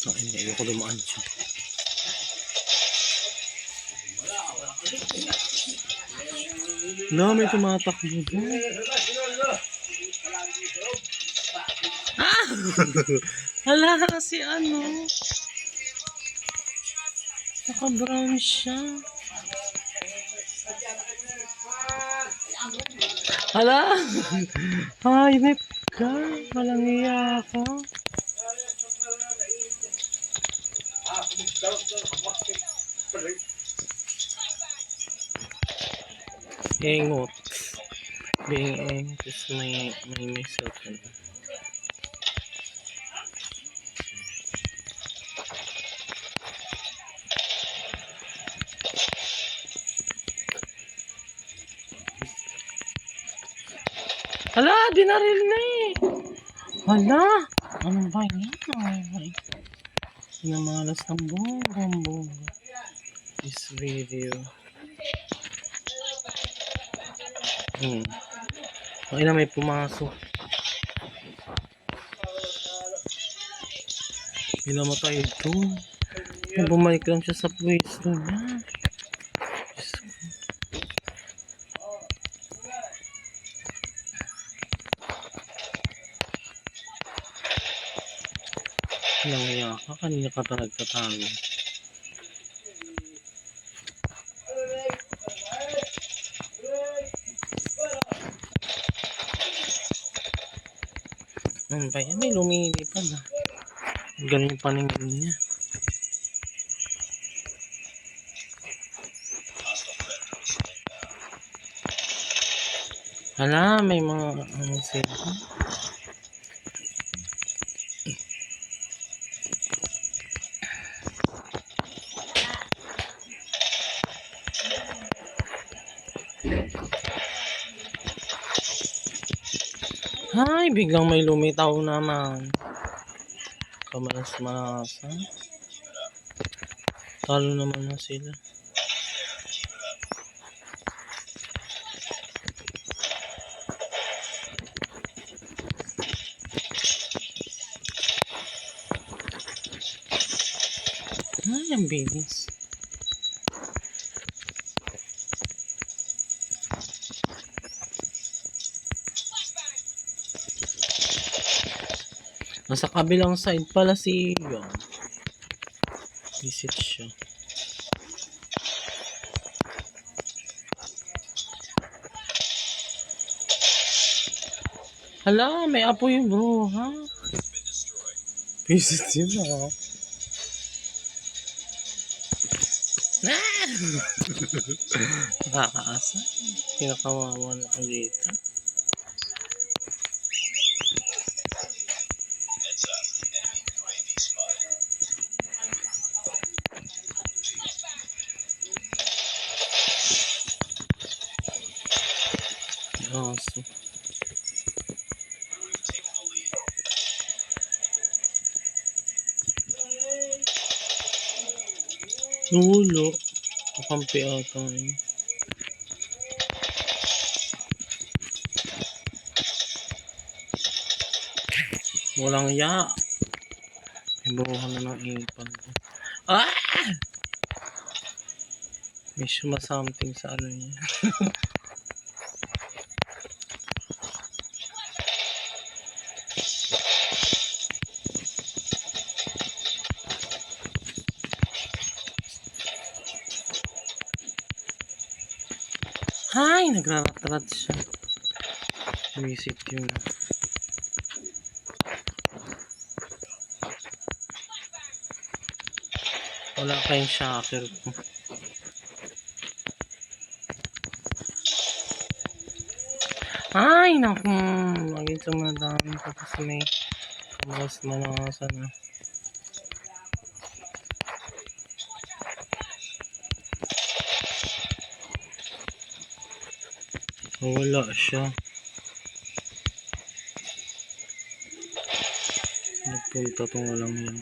Hindi, ayoko dumaan siya. No, may tumatakbo doon. Ah! Hala kasi ano. Naka-brown siya. Hala! Hayop ka. Walang iya ka. Engot. Being engot is my myself. Hala, dinaril na eh. Hala, ano ba yan? Sinamalas ng bonggang. This video. Okay na, may pumasok. Pinamatay ito. Bumalik lang siya sa pwesto niya. Nangyaya ka, kanina ka pa nagtatago. Ano ba yan? May lumilipad ah. Galing paningin niya. Hala, may mga cellphone. Ay, biglang may lumitaw naman. Kamalas-malasa. Talo naman na sila. Ay, ang bilis. Nasa kabilang side pala si Yon. Visit siya. Hala, may apoy bro, ha? Visit yun ha. Nakakaasa. Pinakawawa na ako dito. Aso. Nulo. Kakampi ata yun. Walang ya. Iburuhan na ng ipad. Ah! May something sa ano niya. Ay, nagrarat-rat siya. Visit yun. Wala kayong shocker po. Ay, naku. Lagi sumadami ko kasi may mas malasa na. Wala siya. Nagpunta tong walang yan.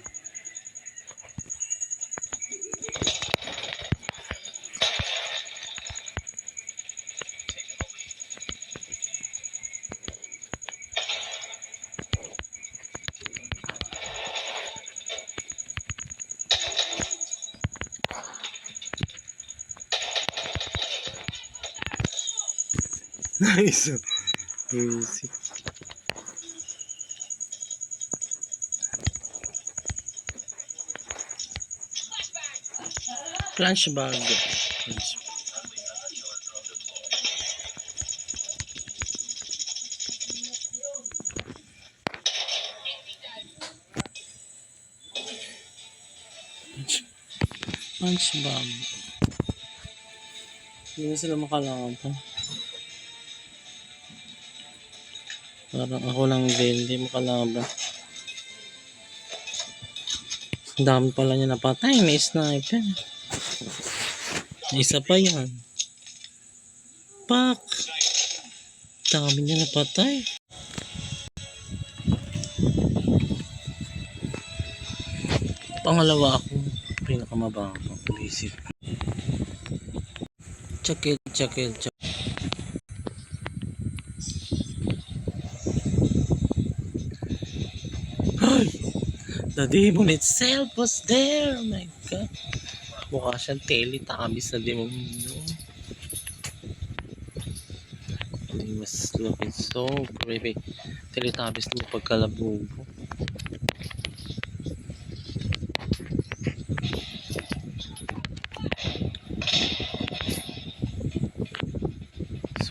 Nice. Easy. Lunch bag. Lunch. Lunch bag. Hindi na sila makalaban. Parang ako lang din, hindi makalaban. Ang dami pala niya napatay. May sniper. Isa pa yan. Pak! Dami niya napatay. Pangalawa ako. Pinakamababa. Isip. Check it. Ay! The demon itself was there. Oh my God. Mukha siyang Teletubbies na demonyo. He was looking so creepy. Teletubbies na pagkalabubo.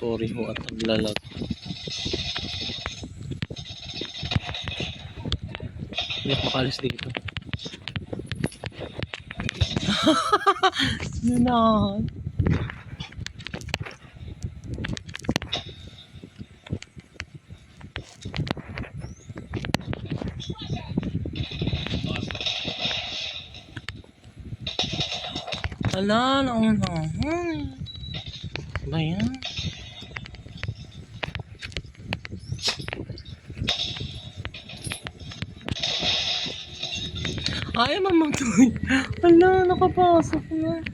Sorry ho at naglalag. Hindi ako makalis dito. Nanahan. Ala, naunahan. Ba yan? Ay, mamatay. Ala, nakapasok na.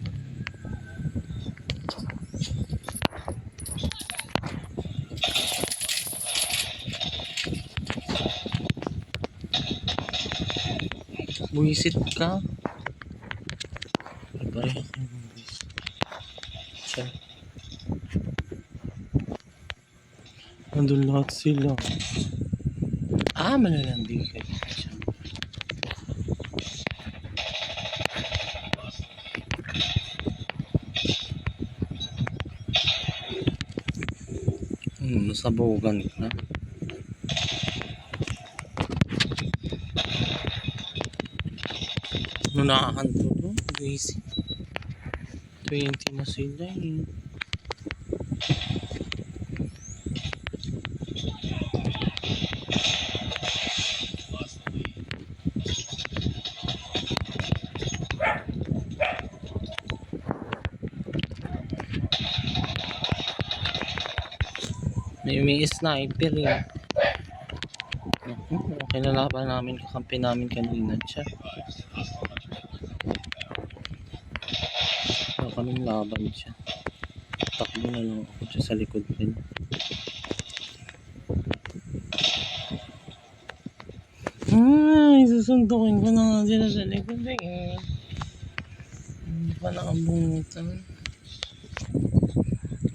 Buisit ka. Pareho kayo ng buisit. Siya. Nandun lahat sila. Malalandi kayo. Nasabugan ka. Nunahan to no? Easy. 20 na sila eh. May sniper eh. Okay na laban namin, kakampi namin kanina siya. Wala kaming laban siya. Takbo na lang ako siya sa likod din. Ay, susundukin ko na nga sila sa likod eh. Hindi pa nakabutan.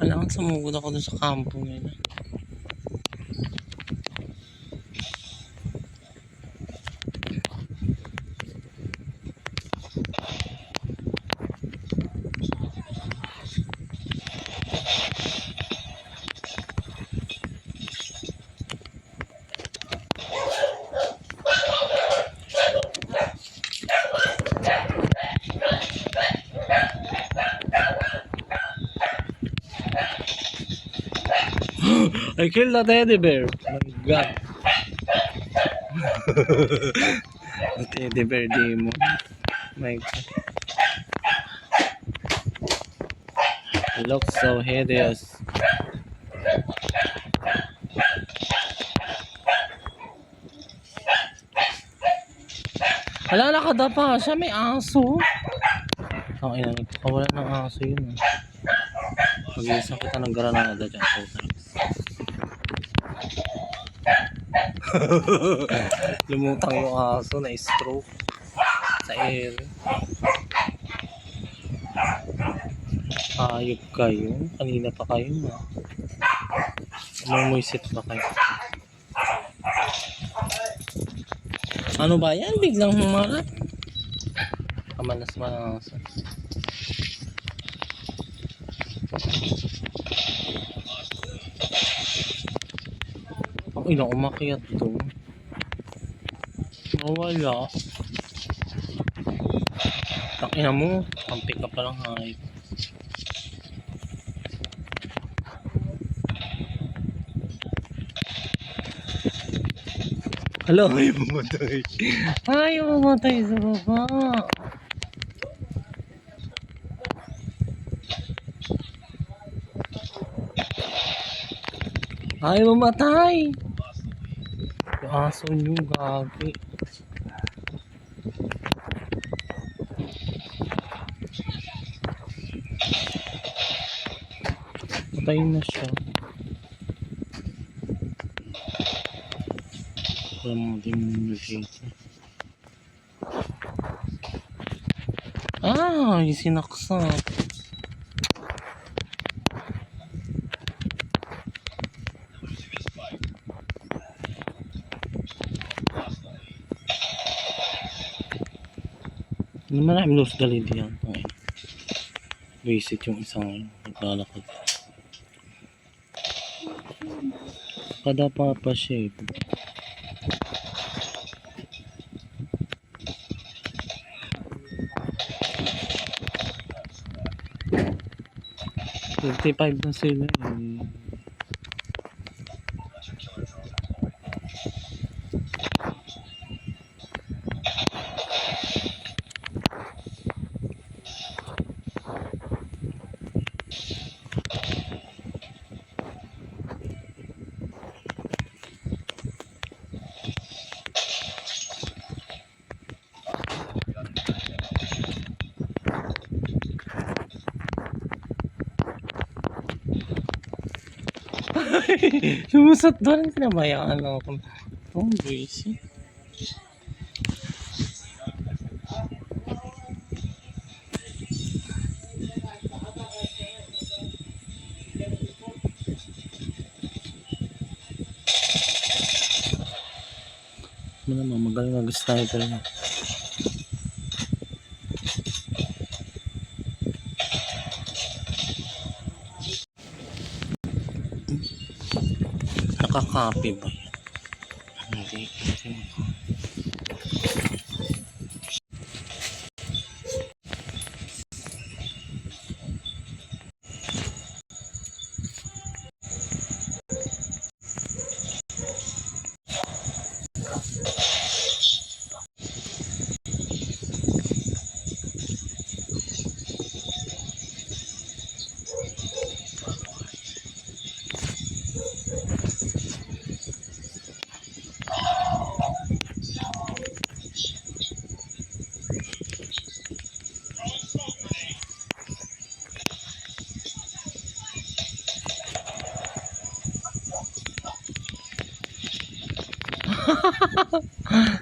Kailangan sumugod ako dun sa kampo nila. I killed a teddy bear. Oh my God. The teddy bear demon. My God. It looks so hideous. Hala, nakadapa siya. May aso. Ang ina, nagkakawala ng aso yun. Pag-iisang kita ng granada dyan. Lumutang yung aso na stroke sa air. Ayop kayo. Kanina pa kayo. Mumuisit pa kayo. Ano ba yan? Biglang humarap. Kamalas-malas. Ang ilang umakyat to. Nawala. Takina mo. Kampi ka palang hayop. Hala, ayaw mamatay. Ayaw mamatay sa baba. Ayaw mamatay. Yung aso nyo, gagi. Patay na siya. Wala mga demon dito. Ah, yung sinaksak. Hindi maraming los galid yan. Okay. Visit yung isang naglalakad. Kada pa siya eh. $55 na sila eh. Sumusot doon, pinabayaan lang ako. Oh, crazy. Ano naman, magaling mag-sniper na. Nakaka-copy ba yan? Hindi.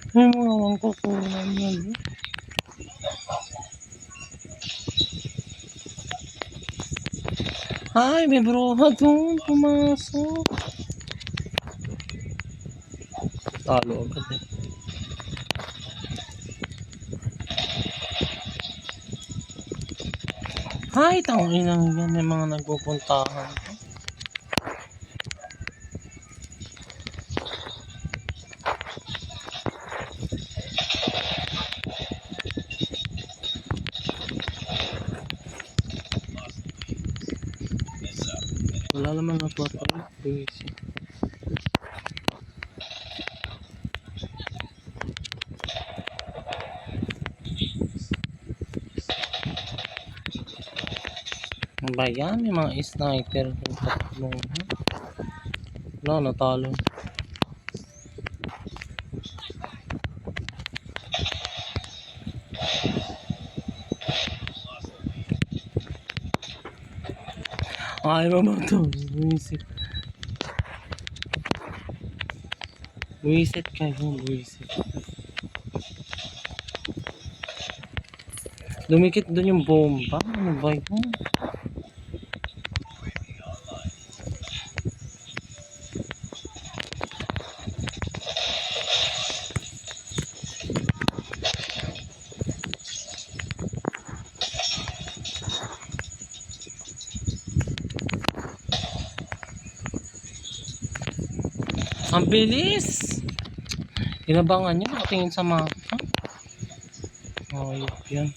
May mga mangkukunan yan. Ay, may bruha doon. Pumasok. Talo agad eh. Ay, tanginang yan. May mga nagpupuntahan. Wala naman na po ito. Busy. Ang ba yan? May mga sniper. Wala, natalo. Ay, naman to. Buisit. Buisit kayo, buisit. Lumikit doon yung bomba. Ano ba yun? Ang bilis! Inabangan niya, nakatingin sa mapa. Ayop yan.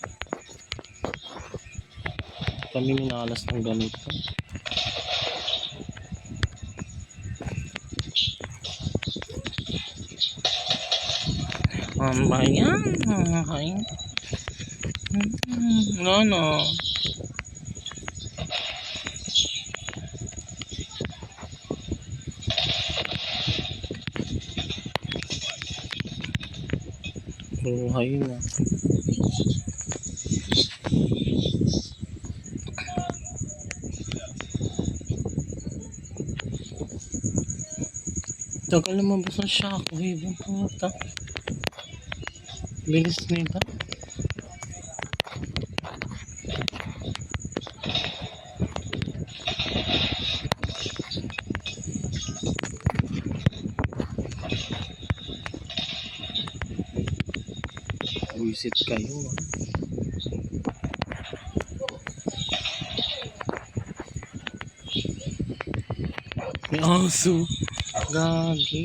Kami minalas ng ganito. Ang bayan, ay. No. Buhay na. Tagal naman ba sa shockwave ang puta? Bilis nito. Visit kayo ah. May aso. Gagi.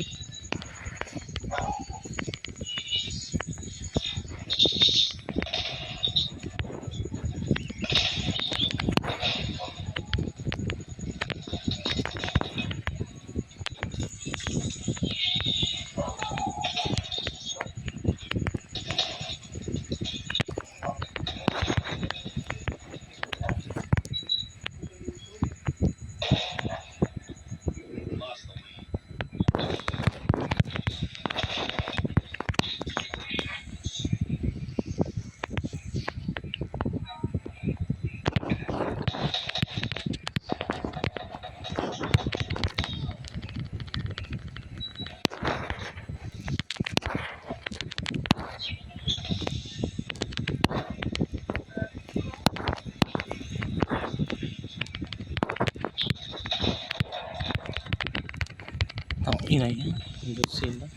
Ang ina yan. Andun sila.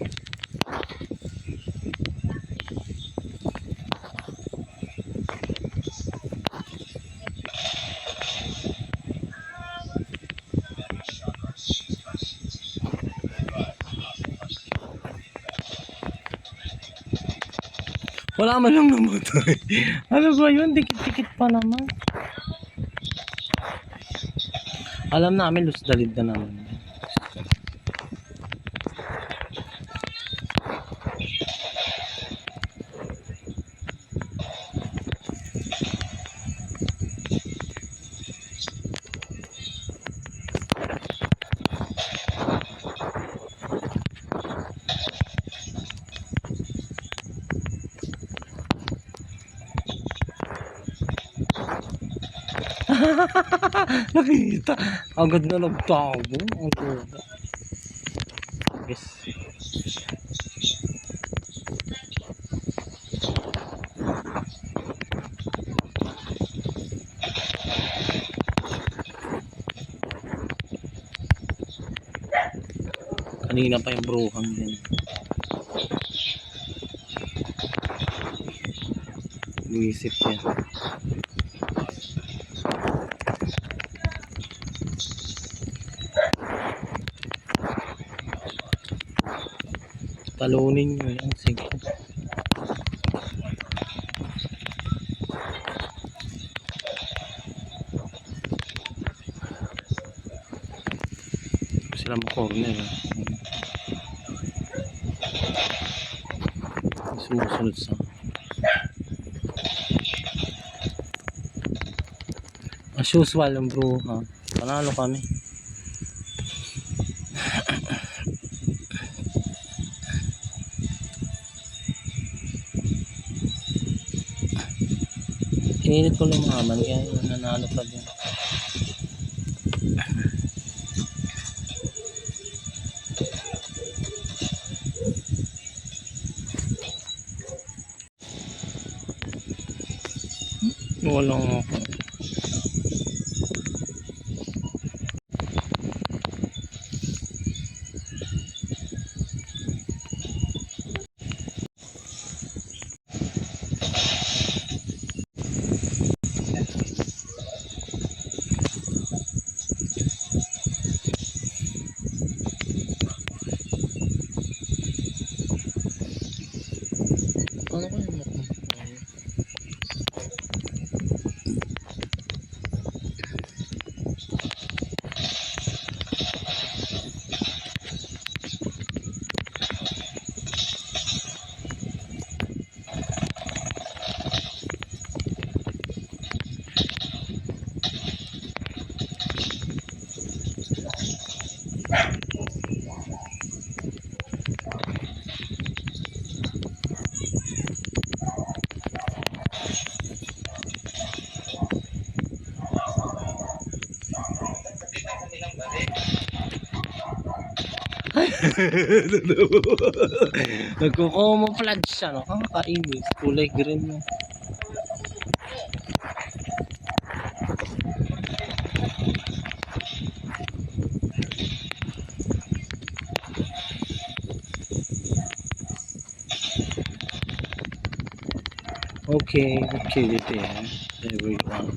Wala man lang namatay. Ano ba yun? Dikit-dikit pa naman. Alam namin, lus dalid na naman. Nakita. Agad na nagtago. Ang tuga. Yes. Kanina pa yung bruhang din. Luisip yan. Talunin nyo yan. Sige. Sila ma-corner. Sumusunod sa as usual ang bruha. Panalo kami. Ininit ko lumaman kaya nanalo pa din. Walang ako. Nagko-camouflage siya, no? Kakainis. Kulay green mo. Okay, activity, everyone.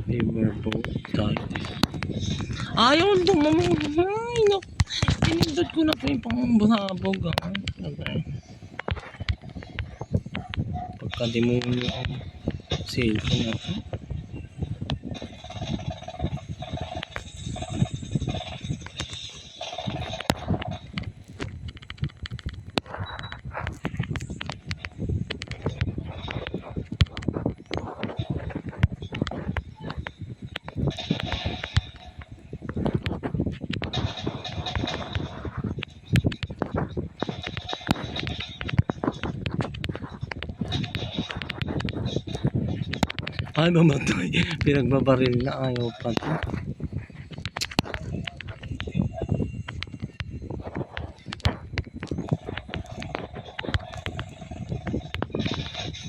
Riverboat dive. Ayaw dumami. Ay, no. Pinindot ko na po yung pangbabog. Okay. Pagka-demonyo ang cellphone na po. Ay, mamatay. Pinagbabaril na ayaw pa to.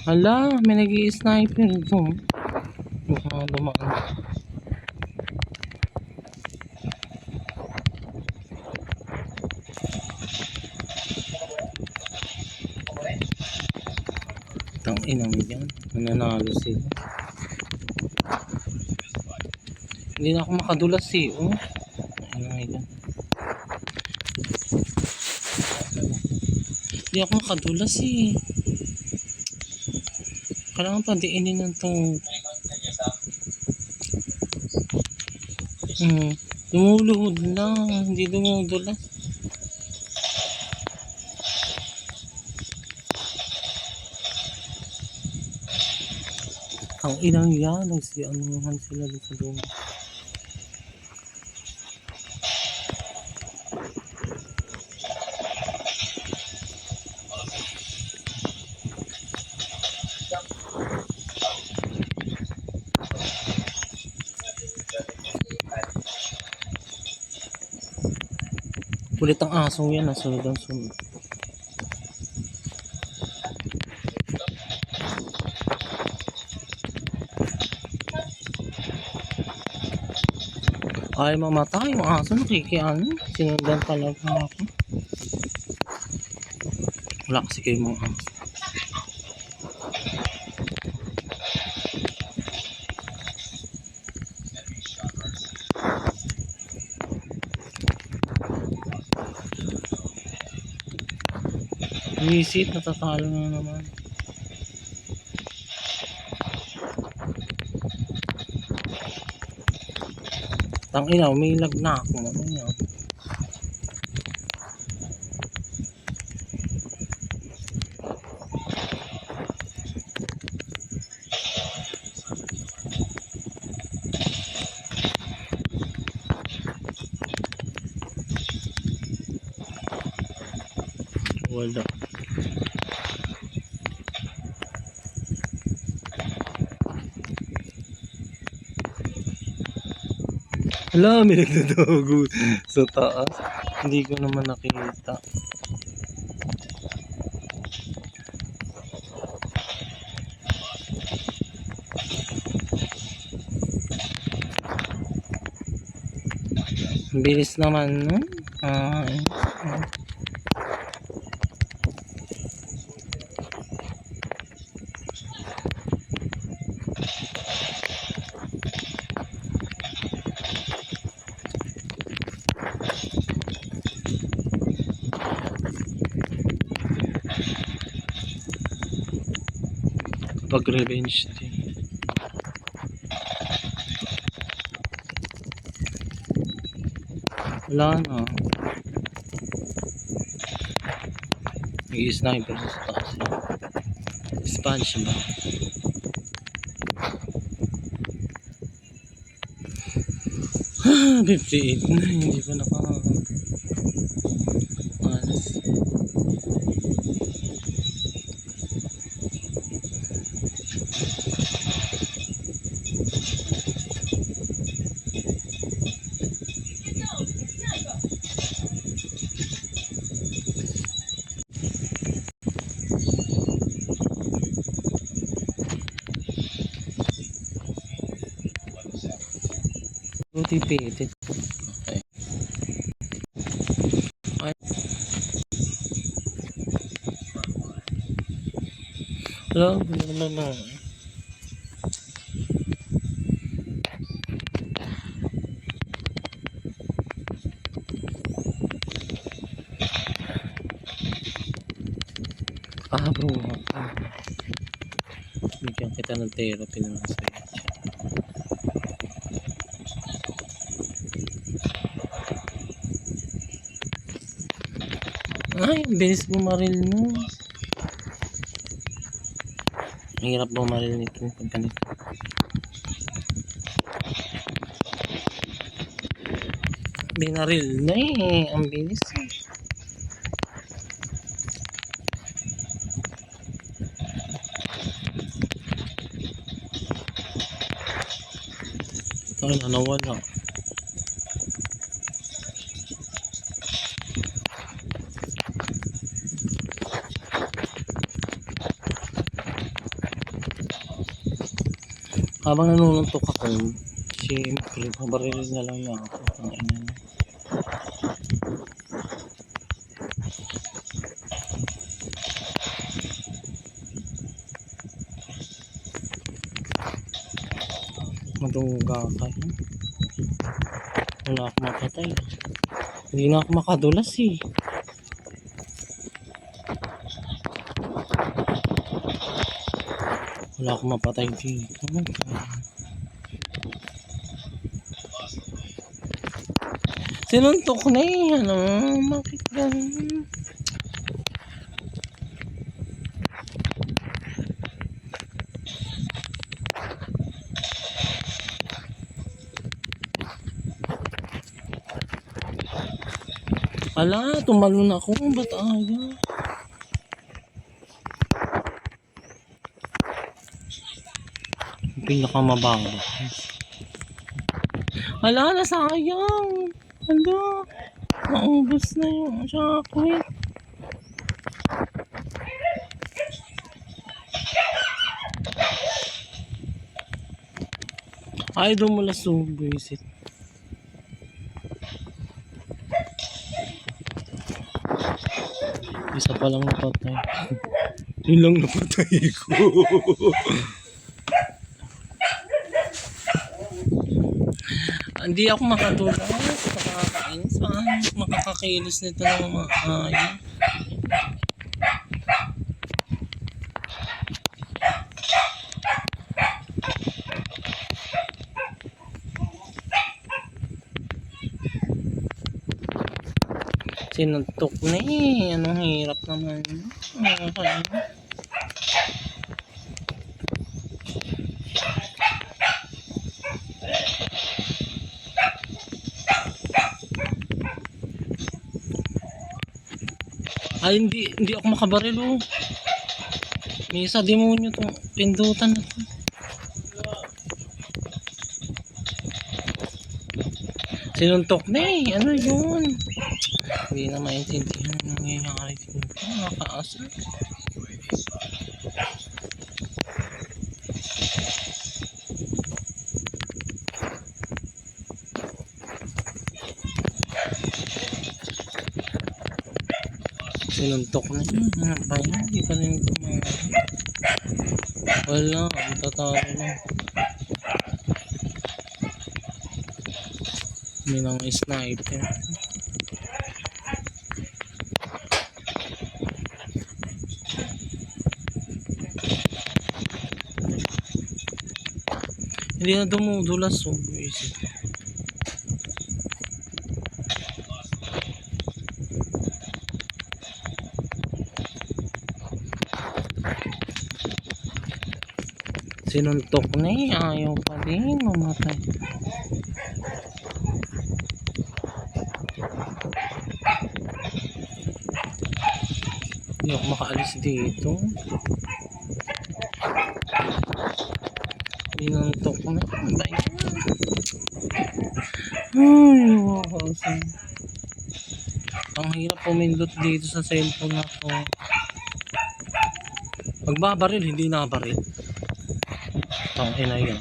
Hala, may nag-i-sniper ito. Mukhang dumaan. Tang-inang yan. Nananalo sila. Hindi na ako makadulas eh. Oh. Yan. Hindi ako makadulas eh. Kailangan pa diinin ng itong dumuluhod lang. Hindi dumudulas. Ang inang yan. Nagsianuhan sila dun sa dulo. Kulit ang asong yan, sunod ang sunod. Ay, mamatay yung aso, nakikiano. Sinundan talaga ako. Wala kasi kayo mga aso. Visit, natatalo na naman. Tangina, umilag na ako. Ano yan? Wala. Hala, may nagtatago sa taas. Hindi ko naman nakita. Bilis naman, no? Pag-revenge din. Wala na. May sniper sa taas. Spanish ba? Ah, 58 na. Hindi pa naka... Alas. Motivated. Okay. Ay. Hello, no. Bro. Bigyan kita ng therapy naman sa'yo. Ay, bilis bumaril mo. Ang hirap bumaril nito pag ganito. Binaril na eh. Ang bilis eh. Ay, nawala. Habang nanununtok ako, siyempre, pabarilin na lang na ako. Ang ina na. Maduga ka. Wala ako mapatay. Hindi na ako makadulas eh. Wala akong mapatay dito. Sinuntok na eh. Ano? Bakit ganun? Ala, tumalon ako. Ba't ayaw? Pinakamababa. Ala, nasayang. Ala, naubos na yung chocolate. Ay, dumulas buwisit. Isa pa lang napatay. Yun lang napatay ko. Hindi ako makatulas. Nakakainis. Saan makakakilos nito ng mga ayaw? Sinuntok na eh. Anong hirap naman. Okay. Ay, hindi ako makabaril oh. May isa demonyo tong pindutan na to. Sinuntok na eh. Ano yun? Hindi na maintindihan ang nangyayari dito. Nakakaasar. Sinuntok na yun. Ano ba yun? Hindi pa rin kumain. Wala. Matatalo lang. May nang sniper. Hindi na dumudulas so isip. Sinuntok na eh. Ayaw pa din mamatay. Hindi ako makaalis dito. Sinuntok na. Ay, wakasang. Ang hirap pumindot dito sa cellphone na to. Magbabaril, hindi nakabaril. Ang ina yan.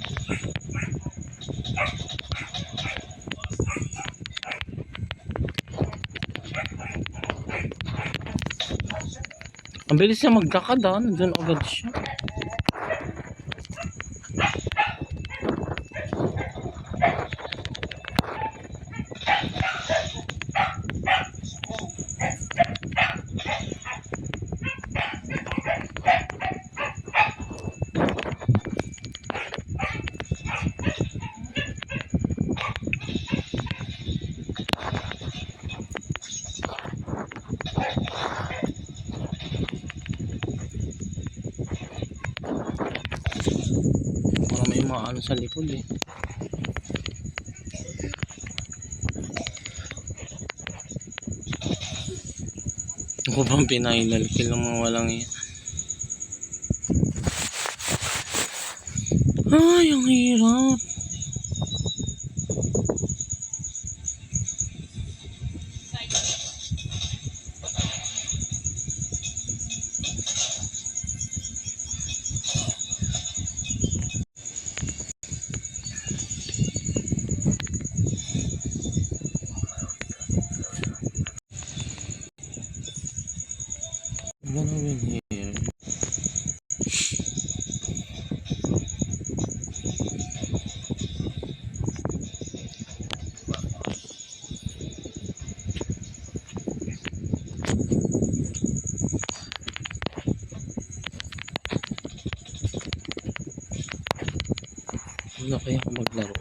Ang bilis niya maglakad ah. Nandun agad siya. Parang may mga ano sa likod eh. Ako bang pinainal kill ng mga walang yan. Ay, ang hirap. What are we here? Ano kaya ako maglaro?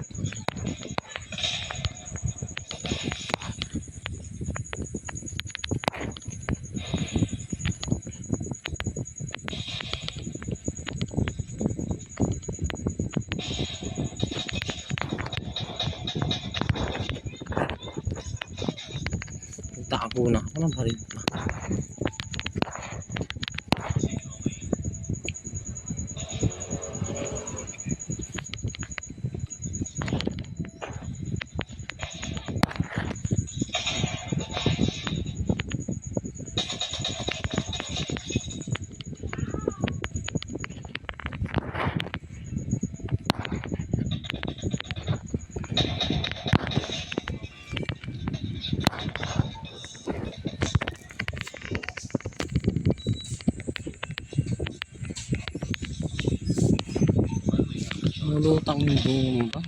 Takbo na ako ng baril pa. Mulutang bomba.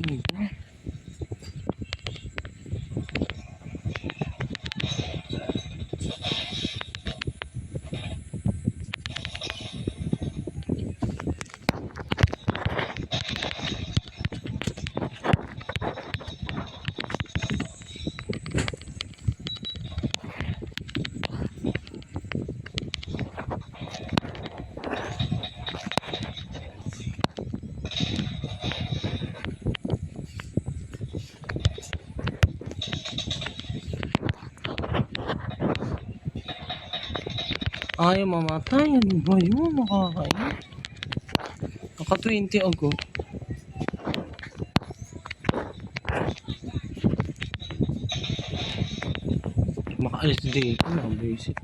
Ayaw mamatay. Ano ba yun? Nakakain. Naka 20 ako. Makaalis dito. Basic.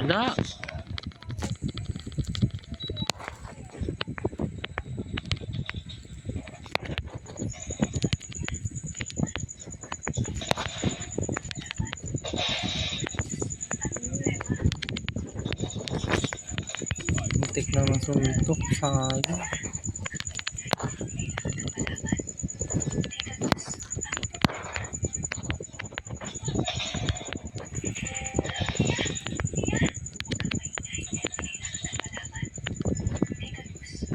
Wala. Muntik na masuntok. Sayang.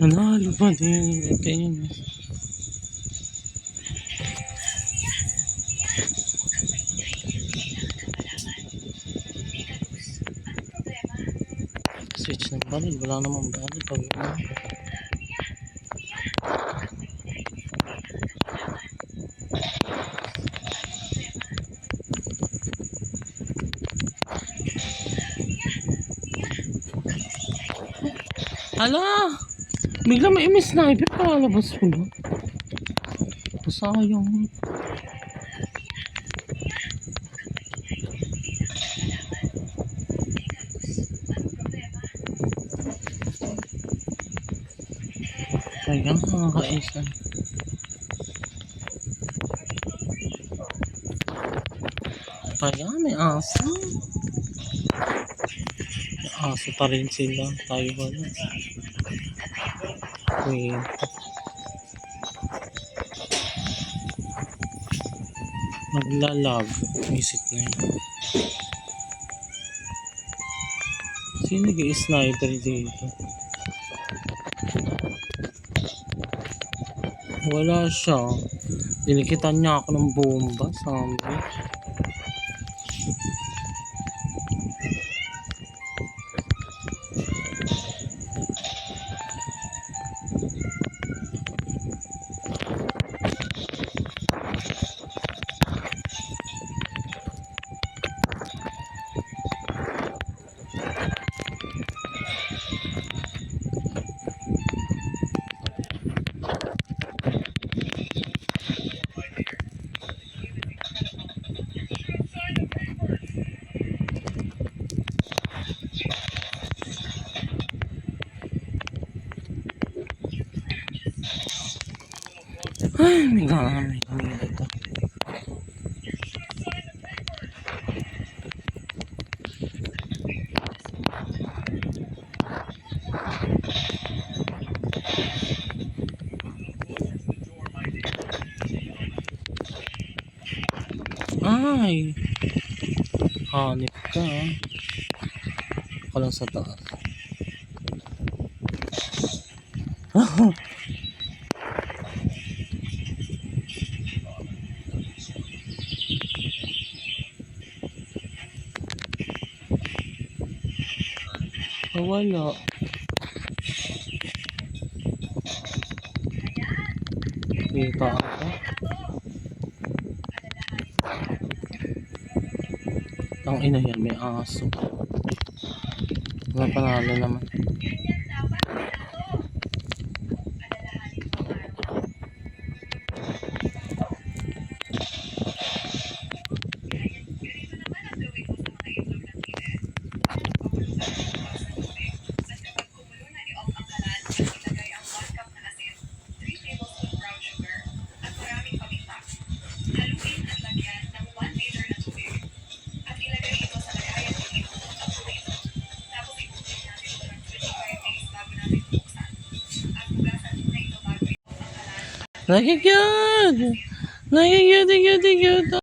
Nanalo pa din. Switch ng baril. Wala namang baril. Pag hala! Bigla may sniper palabas ko na. Sayang. Yan, nakakaisa. Kaya may aso. May aso pa rin sila. Tayo wala. Kwento. Naglalag. Isip na yun. Sino nag-i-sniper dito? Wala siya. Dinikitan niya ako ng bomba. Sabi. Ay, may gamay kami dito. Ay, hanip ka. Ako lang sa taas. Wala. Kita ako. Ang ina yan, may aso. Panalo naman. Nakikiyod! Nakikiyod!